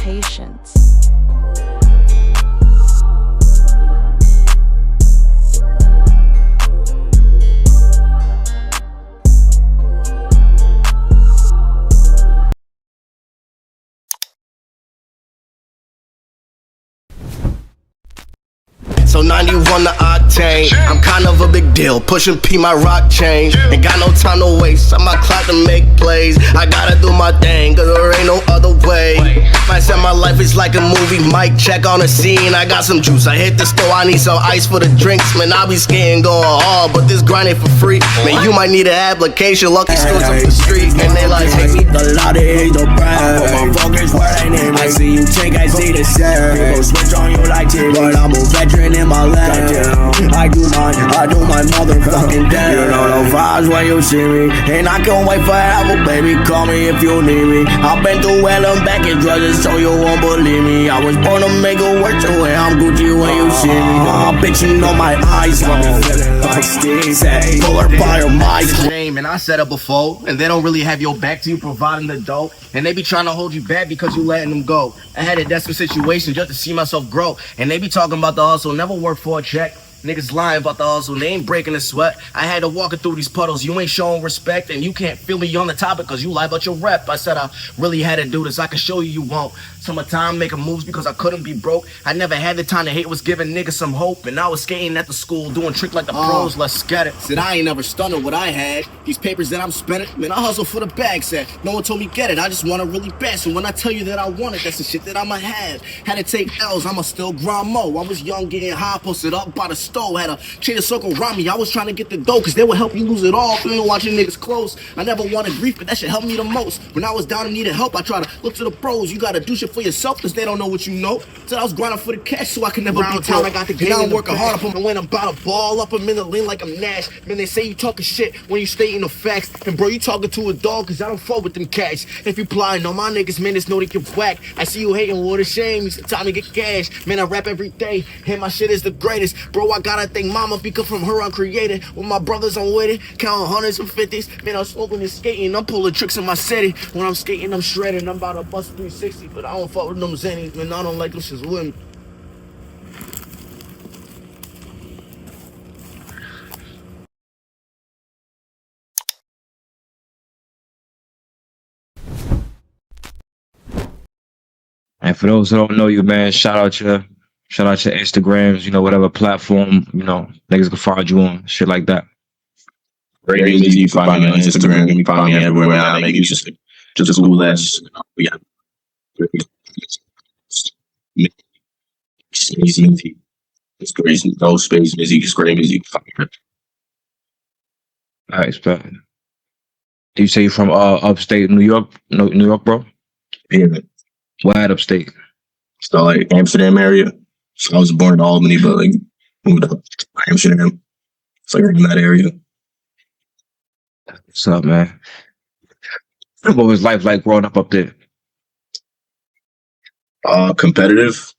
patience. So 91 the octane, I'm kind of a big deal. Pushing P my rock chain, ain't got no time to waste. I'm my clock to make plays. I gotta do my thing, cause there ain't no other way. I said my life is like a movie, mic check on the scene. I got some juice, I hit the store, I need some ice for the drinks. Man, I be skating going hard, but this grind ain't for free. Man, you might need an application, lucky schools up the street. And they like, hey, the lot of hate the brand. Put my focus where they need me. I see you take, I see the set. People switch on you like TV, but I'm a veteran in my land. I do my motherfucking damn. You know the vibes when you see me, and I can't wait forever, baby. Call me if you need me. I've been through hell and back and drugs, so you won't believe me. I was born to make it work your way. I'm Gucci when you see me. Bitch, you know my eyes got me feeling like Steve. Pull her by her mic. name, and I said it before, and they don't really have your back to you providing the dough, and they be trying to hold you back because you letting them go. I had a desperate situation just to see myself grow, and they be talking about the hustle, never work for a check. Niggas lying about the hustle, they ain't breaking a sweat. I had to walk it through these puddles, you ain't showing respect, and you can't feel me on the topic cause you lie about your rep. I said I really had to do this, I can show you won't. Summertime making moves because I couldn't be broke. I never had the time to hate, was giving niggas some hope. And I was skating at the school, doing trick like the pros, let's get it. Said I ain't never stunted what I had. These papers that I'm spending, man, I hustle for the bag. Said no one told me get it, I just want it really bad. So when I tell you that I want it, that's the shit that I'ma have. Had to take L's, I'ma still grind more. I was young, getting high, posted up by the stove. Had a chain of circle around me, I was trying to get the dough, cause they would help you lose it all if you ain't watching niggas close. I never wanted grief, but that shit helped me the most. When I was down and needed help, I try to look to the pros. You gotta do shit for yourself, cause they don't know what you know. So I was grinding for the cash, so I can never be broke. I got the game, I'm working hard up on when I'm about to ball up. I'm in the lane like I'm Nash. Man, they say you talking shit when you stating the facts. And bro, you talking to a dog, cause I don't fuck with them cats. If you plying on my niggas, man, it's know they can whack. I see you hating, what a shame. It's time to get cash. Man, I rap every day, and my shit is the greatest. Bro, I gotta thank mama, because from her I'm created. With my brothers, I'm with it, counting hundreds and fifties. Man, I'm smoking and skating, I'm pulling tricks in my city. When I'm skating, I'm shredding. I'm about to bust 360, but I don't fuck with them Zennies, man. I don't like them shits with me. And for those who don't know you, man, shout out your Instagrams, you know, whatever platform, you know, niggas can find you on, shit like that. Grey Mizzy, you find me on Instagram, you find me everywhere, man. I make music. Just Google that. We got Mizzy. It's crazy. No space, Mizzy. Just Grey Mizzy. All right, spell. Do you say you're from upstate New York? No, New York, bro? Yeah. Why at upstate? So like Amsterdam area. So I was born in Albany, but like moved up to Amsterdam. It's like in that area. What's up, man? What was life like growing up there? Competitive.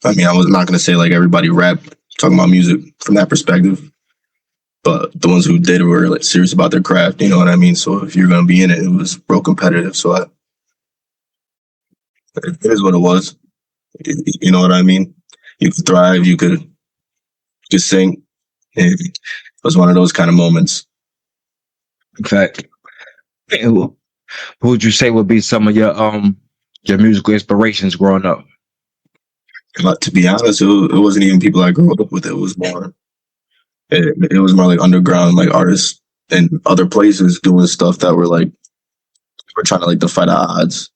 I mean, I was not gonna say like everybody rap talking about music from that perspective, but the ones who did were like serious about their craft. You know what I mean? So if you're gonna be in it, it was real competitive. So it is what it was. You know what I mean? You could thrive. You could just sing. It was one of those kind of moments. In fact, who would you say would be some of your musical inspirations growing up? But to be honest, it wasn't even people I grew up with. It was more, it was more like underground, like artists in other places doing stuff that were trying to like defy the odds.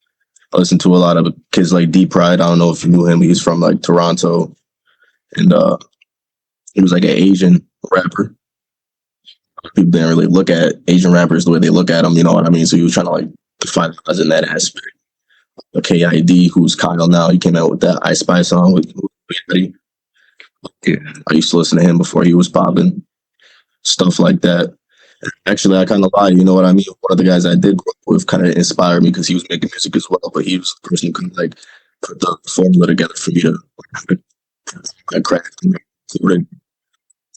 I listened to a lot of kids like D Pride. I don't know if you knew him. He's from like Toronto, and he was like an Asian rapper. People didn't really look at Asian rappers the way they look at them. You know what I mean? So he was trying to like defy the odds in that aspect. KID, who's Kyle now, he came out with that I Spy song with Eddie. Yeah, I used to listen to him before he was popping. Stuff like that. Actually, I kind of lied. You know what I mean? One of the guys I did grow up with kind of inspired me because he was making music as well, but he was the person who could like put the formula together for me to like craft and record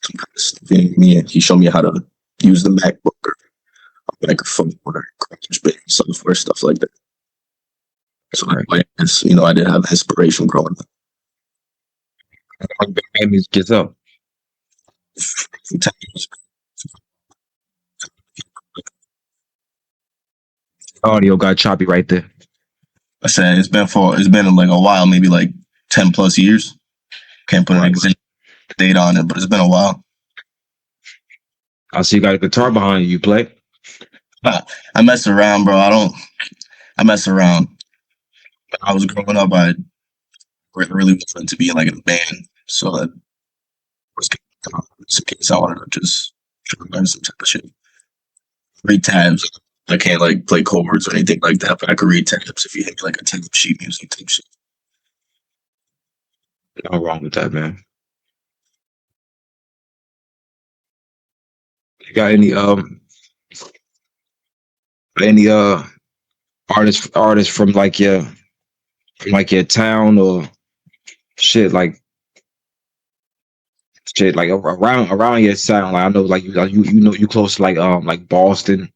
some kind of stuff in me. And he showed me how to use the MacBook or a microphone or software, stuff like that. So like, I did have inspiration growing up. That music gets up. Audio got choppy right there. I said it's been like a while, maybe like 10+ years. Can't put an exact date on it, but it's been a while. I see you got a guitar behind you. You play? I mess around, bro. I mess around. When I was growing up, I really wanted to be like in a band. So that was some kids I wanted to just try to learn some type of shit. Read tabs. I can't like play chords or anything like that, but I could read tabs if you hit like a tab sheet music type shit. Nothing wrong with that, man. You got any artists from like your town or shit like around your sound? Like I know like you know you close to like Boston.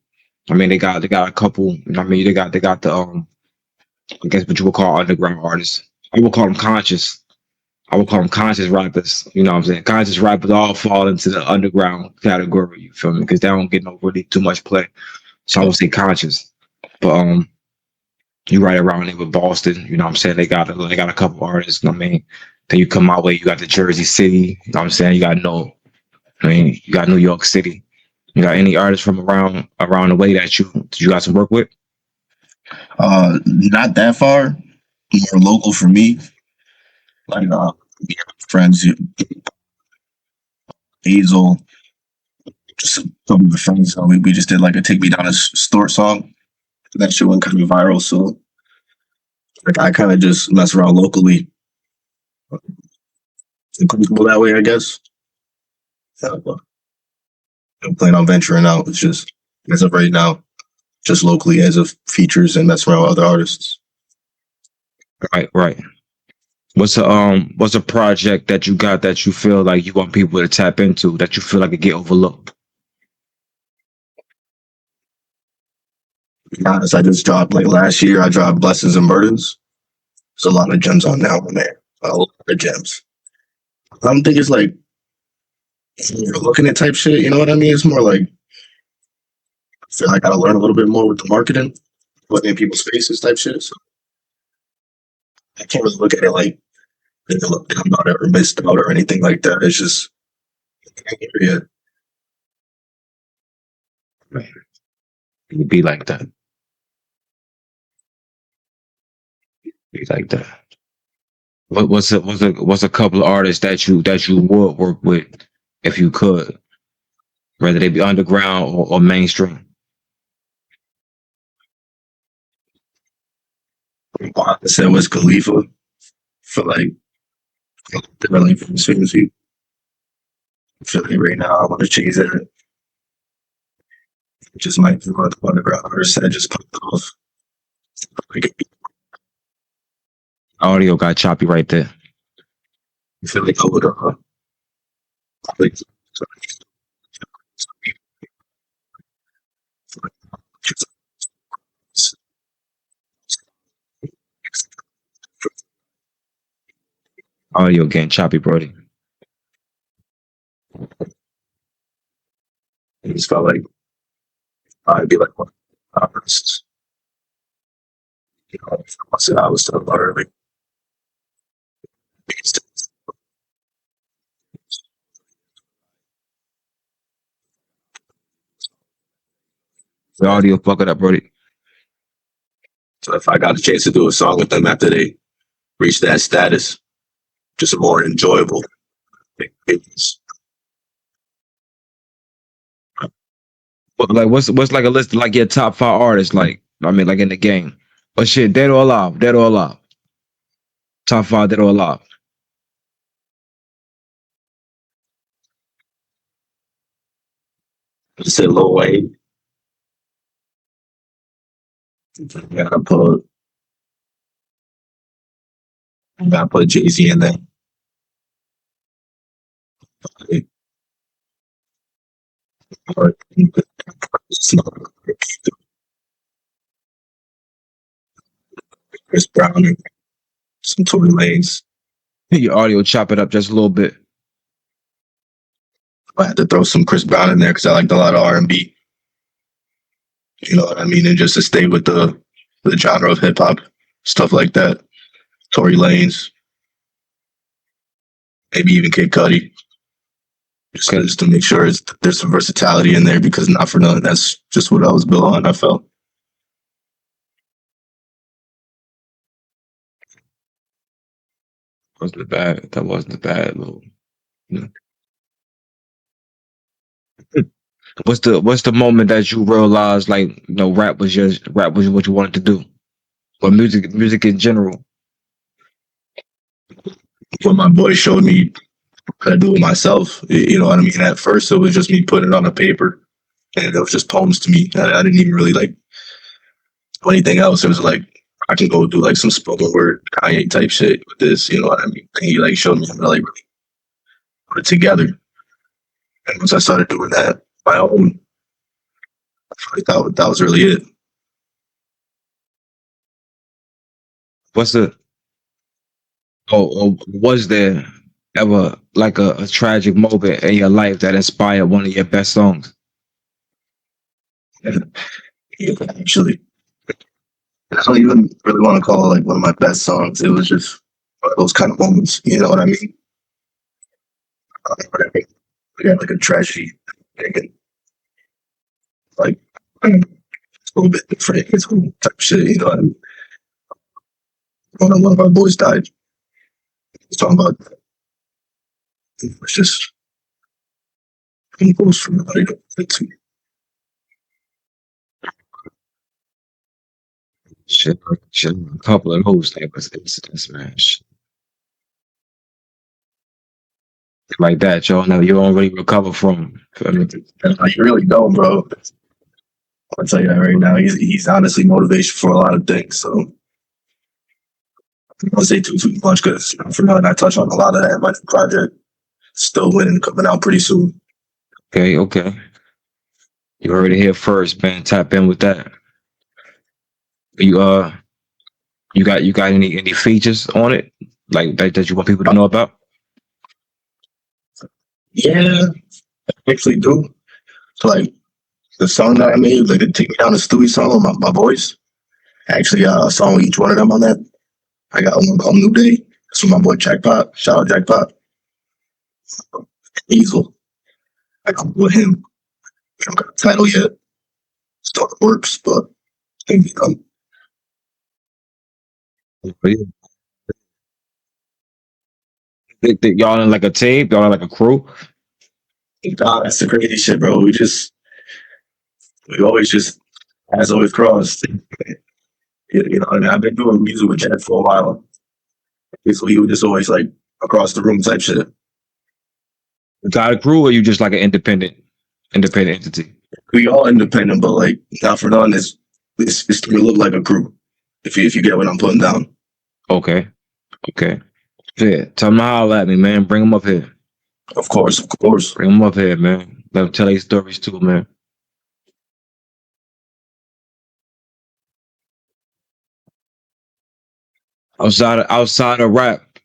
I mean they got a couple. You know what I mean they got the I guess what you would call underground artists. I would call them conscious. I would call them conscious rappers. You know what I'm saying? Conscious rappers all fall into the underground category. You feel me? Because they don't get no really too much play. So I would say conscious. But you right around there with Boston. You know what I'm saying? They got a couple artists. You know what I mean? Then you come my way. You got the Jersey City. You know what I'm saying? You got New York City. You got any artists from around the way that you got some work with? Not that far. More local for me. Like we have friends, Hazel, just some of the friends. We just did like a "Take Me Down a Store" song. That shit went kind of viral. So like I kind of just mess around locally. It's comfortable that way, I guess. Yeah, but I'm planning on venturing out. It's just as of right now, just locally as of features and messing around with other artists. Right, right. What's a project that you got that you feel like you want people to tap into that you feel like it get overlooked? To be honest, I just dropped like last year. I dropped "Blessings and Burdens." There's a lot of gems on that one there. A lot of gems. I don't think it's like you're looking at type shit. You know what I mean? It's more like I feel like I gotta learn a little bit more with the marketing, putting in people's faces type shit. So I can't really look at it like I'm not ever missed out or anything like that. It's just yeah. It be like that. Be like that. What's a couple of artists that you would work with if you could, whether they be underground or mainstream? I said was Khalifa for like the really frequency. I feel like right now I want to change that. It just might be one of the underground artists that just popped off. Like, Audio got choppy right there. I feel like I would like Audio getting choppy, Brody. I just felt like I'd be like one of the artists. You know, I said I was still learning. The audio fucking up, Brody. So if I got a chance to do a song with them after they reach that status, just a more enjoyable experience. But like, what's like a list of like your top 5 artists? Like, I mean, like in the game. But shit, dead or alive, dead or alive. Top 5 dead or alive. I said Lil Wayne. Gotta put Jay-Z in there. Chris Brown, and some Tory Lanez. Your audio, chop it up just a little bit. I had to throw some Chris Brown in there because I liked a lot of R&B. You know what I mean? And just to stay with the genre of hip hop, stuff like that. Tory Lanez, maybe even Kid Cudi. Just to make sure there's some versatility in there, because not for nothing, that's just what I was built on, I felt. Wasn't bad. That wasn't bad, little. You know. What's the moment that you realized, like, you know, rap was what you wanted to do, or music in general? When my boy showed me how to do it myself, you know what I mean? At first, it was just me putting it on a paper, and it was just poems to me. I didn't even really like do anything else. It was like, I can go do like some spoken word Kanye type shit with this, you know what I mean? And he like showed me how to like really put it together. And once I started doing that my own, I feel like that was really it. What's the was there ever like a tragic moment in your life that inspired one of your best songs? Yeah, actually, I don't even really want to call it like one of my best songs. It was just one of those kind of moments, you know what I mean? We got like a tragedy, and like it's a little bit different. It's cool type shit, you know what I mean? One of our boys died. He's talking about it's just it goes from like to Shit, a couple of those type of incidents, man. Shit. Like that, y'all know you don't really recover from. Feel me? like, you really don't, bro. I'll tell you that right now. He's honestly motivation for a lot of things. So I don't say too much because for nothing, I touch on a lot of that in my project. Still winning, coming out pretty soon. Okay. You heard it here first, man. Tap in with that. You you got any features on it like that you want people to know about? Yeah, I actually do. So, like the song that I made, like the Take Me Down to Stewie song, my voice. I actually got a song with each one of them on that. I got one called New Day. It's from my boy Jackpot. Shout out Jackpot. Easel. I come with him. We don't got a title yet. Still in the works, but I think But yeah, y'all in like a tape, y'all in like a crew. that's the crazy shit, bro. We always just has always crossed. You know, what I mean, I've been doing music with Jack for a while. So he was just always like across the room type shit. You got a crew, or you just like an independent entity? We all independent, but like not for none. It's to look like a crew. If you get what I'm putting down. Okay. Yeah, tell them to holler at me, man. Bring them up here. Of course. Bring them up here, man. Let them tell their stories too, man. Outside of rap,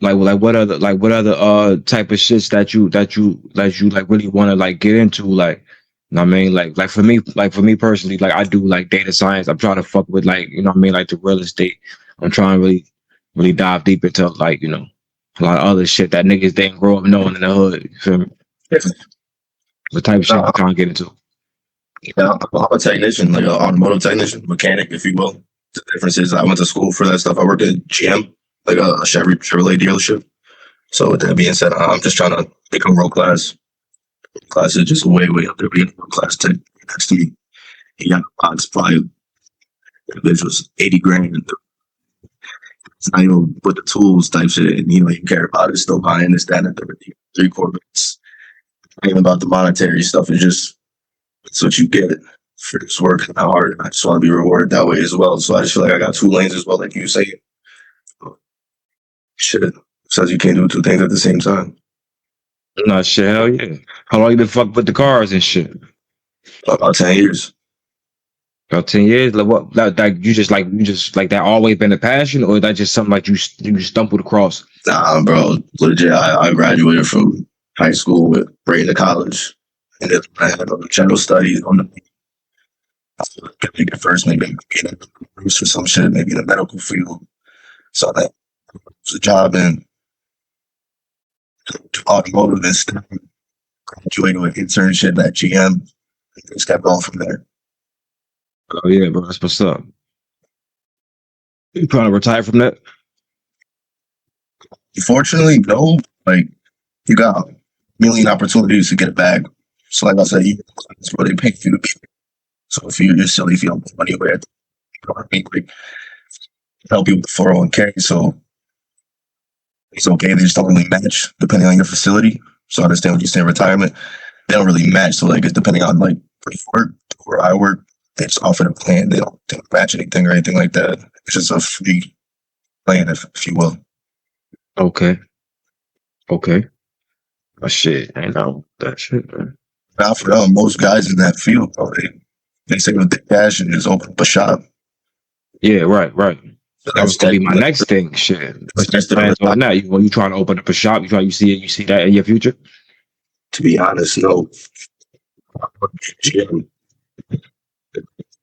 like what other type of shits that you like really want to like get into, like, you know what I mean, like for me personally, like I do like data science. I'm trying to fuck with, like, you know what I mean, like the real estate. I'm trying to really dive deep into, like, you know, a lot of other shit that niggas didn't grow up knowing in the hood. You feel me? What type of shit I'm trying to get into? Yeah, I'm a technician, like an automotive technician, mechanic, if you will. The difference is I went to school for that stuff. I worked at GM, like a Chevrolet dealership. So with that being said, I'm just trying to become world class. Class is just way up there being world class tech next to me. He got a box probably which was 80 grand. It's not even with the tools type shit, and you know you care about it. Still buying this, that, and the three Corvettes. Not even about the monetary stuff. It's what you get for this work and how hard. I just want to be rewarded that way as well. So I just feel like I got two lanes as well, like you say. Shit says you can't do two things at the same time. Nah, shit, hell yeah. How long you been fucking with the cars and shit? About 10 years. About 10 years. Like what? Like you just like that always been a passion, or that just something like you stumbled across? Nah, bro, legit. I graduated from high school with right into college, and then I had general studies on the maybe at first maybe in a Bruce or some shit, maybe in the medical field. So that was a job in automotive and stuff. Graduated with internship at GM. Just kept going from there. Oh yeah, bro, that's what's up. You trying to retire from that? Fortunately, no. Like you got a million opportunities to get it back. So like I said, it's where they pay you to be. So if you're just silly, if you don't put money away, like, help you with the 401k. So it's okay. They just don't really match depending on your facility. So I understand when you say retirement, they don't really match. So like it's depending on like where you work, where I work, they just offer the plan. They don't match anything or anything like that. It's just a free plan, if you will. Okay. Okay. Oh shit, I know that shit, man. Now for most guys in that field, bro, they say with the cash and just open up a shop. Yeah, right. So That was gonna be my next thing. Shit. What's your that's the plans on that? You trying to open up a shop? You see that in your future? to be honest, no. GM,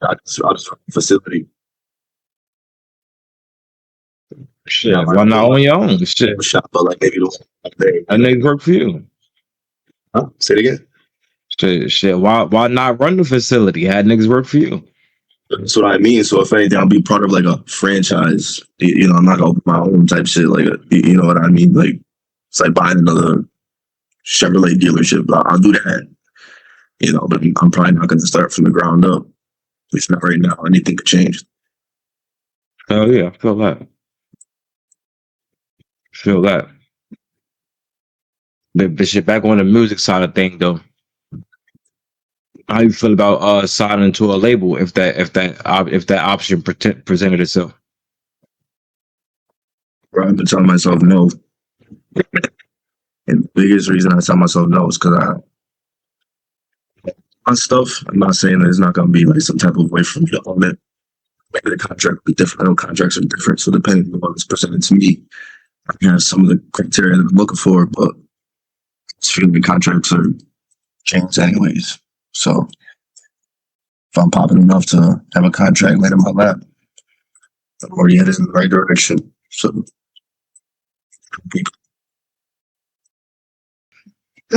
I just facility. Shit, why not on your own? Shit, A shop, but like maybe the that nigga work for you. huh? Say it again. Shit. Why not run the facility? Had niggas work for you. That's what I mean. So if anything, I'll be part of like a franchise. You know, I'm not gonna open my own type shit. Like, you know what I mean? Like, it's like buying another Chevrolet dealership. I'll do that. You know, but I'm probably not gonna start from the ground up. At least not right now. Anything could change. Hell yeah, I feel that. Feel that. But shit, back on the music side of thing though. How you feel about signing to a label if that option presented itself? Bro, I've been telling myself no. And the biggest reason I tell myself no is because on stuff, I'm not saying that it's not gonna be like some type of way for me to own it. Maybe the contract will be different. I know contracts are different, so depending on what's presented to me, I can have some of the criteria that I'm looking for, but it's feeling the contracts are changed anyways. So if I'm popping enough to have a contract laid in my lap, I'm already headed in the right direction. So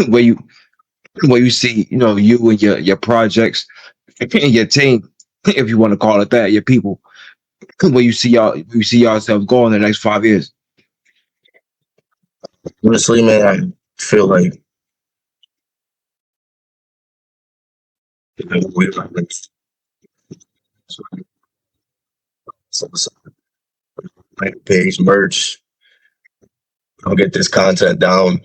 where you see, you and your projects and your team, if you want to call it that, your people, where you see yourself going in the next 5 years. honestly, man, I feel like like page merch, I'll get this content down,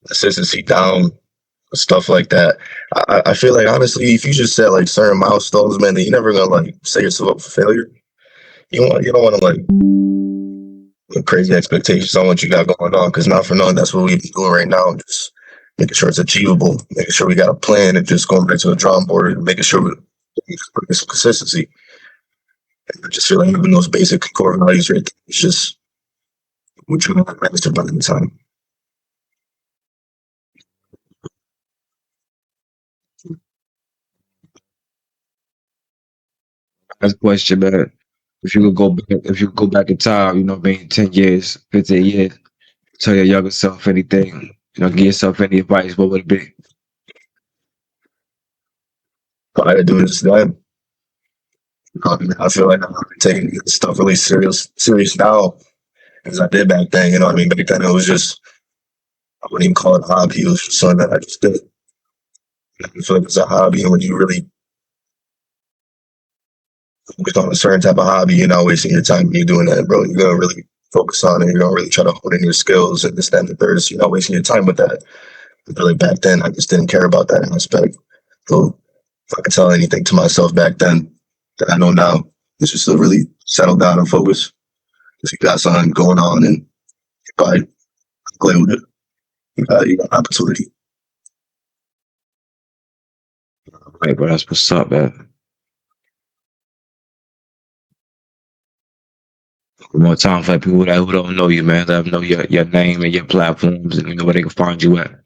consistency down, stuff like that. I feel like honestly, if you just set like certain milestones, man, then you're never gonna like set yourself up for failure. You don't want to like put crazy expectations on what you got going on because not for nothing, that's what we be doing right now. Just making sure it's achievable, making sure we got a plan, and just going back to the drawing board and making sure we're putting some consistency. And I just feel like having those basic core values right there, it's just what you're gonna master by the time. That's the question, man. If you could go back in time, 10 years, 15 years, tell your younger self anything, give yourself any advice, what would it be? Try to do this then. I feel like I'm taking this stuff really serious now as I did back then. You know what I mean? Back then it was just I wouldn't even call it a hobby. It was just something that I just did. I feel like it's a hobby, and when you really focus on a certain type of hobby, you're not wasting your time when you're doing that, bro. You're gonna really focus on it. You're gonna really try to hone in your skills and this, that, and the third. So you're not wasting your time with that. I feel like back then I just didn't care about that aspect. So if I could tell anything to myself back then that I know now, it's just to really settle down and focus. If you got something going on and you probably play with it, you got an opportunity. Right, but that's what's up, man. One more time for people that who don't know you, man. Let them know your name and your platforms and you know where they can find you at.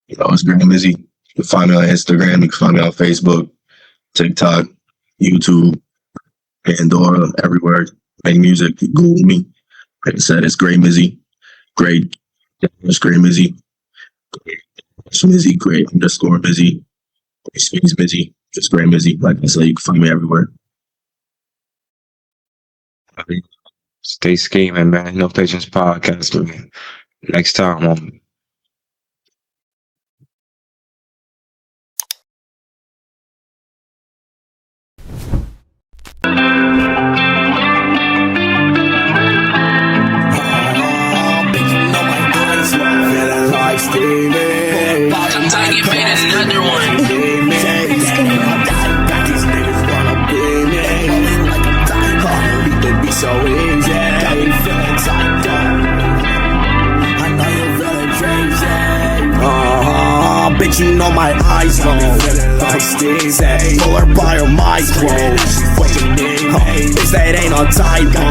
It's Grey Mizzy. You can find me on Instagram. You can find me on Facebook, TikTok, YouTube, Pandora, everywhere. Make music. Google me. Like I said, it's Grey Mizzy. Grey. It's Grey Mizzy. It's Mizzy. Grey _ Mizzy. It's Mizzy. Just Grey Mizzy. Like I said, you can find me everywhere. Stay scheming, man. No Patience Podcast, man. Next time on Feeling like Steven. Sometimes you made another one. Got these niggas wanna be me. Like I'm dying, beat the beat so easy. Got me feeling tight down. I know you're feeling crazy. Bitch, you know my eyes low. Like Steve, pull her by her micro. Bitch, that ain't no typo.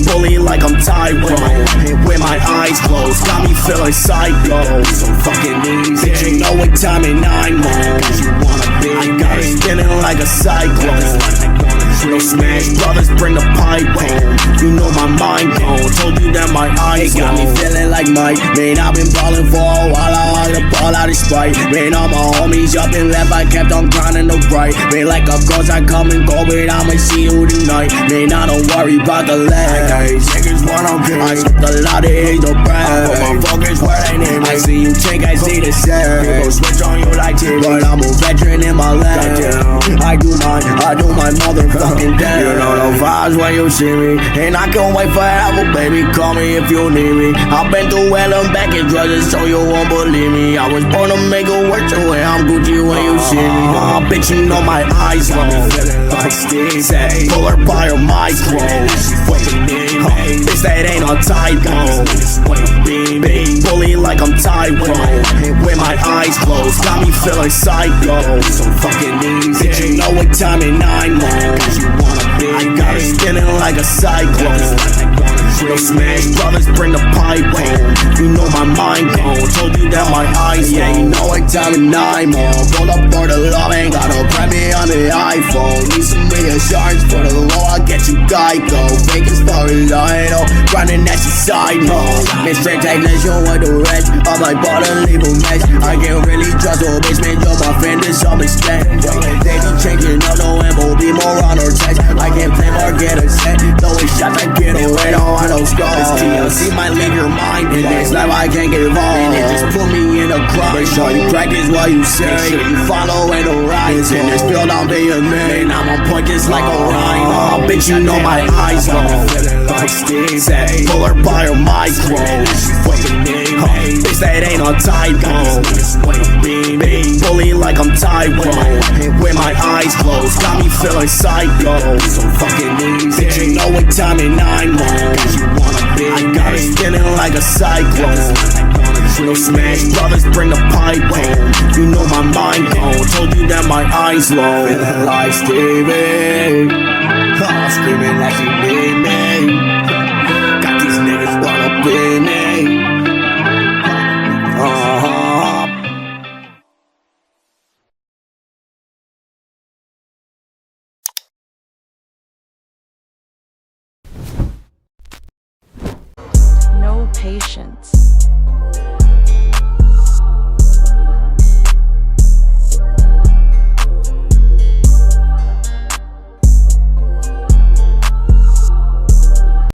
Bully like I'm Tyrone. With my eyes closed, got me feeling psycho. So fucking easy. Bitch, you know what time and 9 more. I got it spinning like a cyclone. No smash brothers, bring the pipe home. You know my mind gone. Told you that my eyes got me feeling like Mike. Man, I've been ballin' for a while. I hung the ball out of spite. Man, all my homies up and left. I kept on grinding the right. Man, like of course I come and go, but I'ma see you tonight. Man, I don't worry about the legs. Niggas wanna be. I skipped a lot of hate, no brag. Put my focus where they need me. I see you take, I see the set. People switch on you like TV. But I'm a veteran in my life. I do my motherfucking damn. You know the vibes when you see me. And I can't wait forever, baby. Call me if you need me. I've been through hell and back and drugs, so you won't believe me. I was born to make it work the way I'm Gucci when you see me. Bitch, you know my eyes low. Like Steve said, pull her by her micro. Bitch, that ain't no typo. Bully like I'm Tyrone. With my eyes closed, got me feeling psycho. So fucking easy. Bitch, you know what time and 9 more. I got it spinning like a cyclone. No smash brothers, bring the pipe home. You know my mind gone. Told you that my eyes low. Yeah, you know what time and 9 more. Roll up for the love, ain't gotta grab me on the iPhone. Need some reassurance for the low, I'll get you Geico. Fake as far as I know, grinding at your side, no. Been straight technician with the rest. I'm like, bottom leave a mess. I can't really trust a bitch, man, you're my friend to some extent. They be changing up, no ammo, be more on or text. I can't play or get a set. Though it's shots, I get away, don't want no scars. This TLC might leave your mind in this life, I can't get involved. And it just put me in a crowd. Make sure you practice what you say. Make sure you follow and the rise. In this field, I'm being man. I'm on point just like a rhino. Bitch, you know my eyes low. Like Steve said, pull her by her micro. Bitch, that ain't no typo. Bully like I'm Tyrone. With my eyes closed, got me feeling psycho. So fucking easy. Bitch, you know what time and 9 more. I got it spinning like a cyclone. No smash brothers, bring the pipe home. You know my mind gone. Told you that my eyes low. Feeling like Stevie. Screaming like you need me. Got these niggas wanna be me. No patience.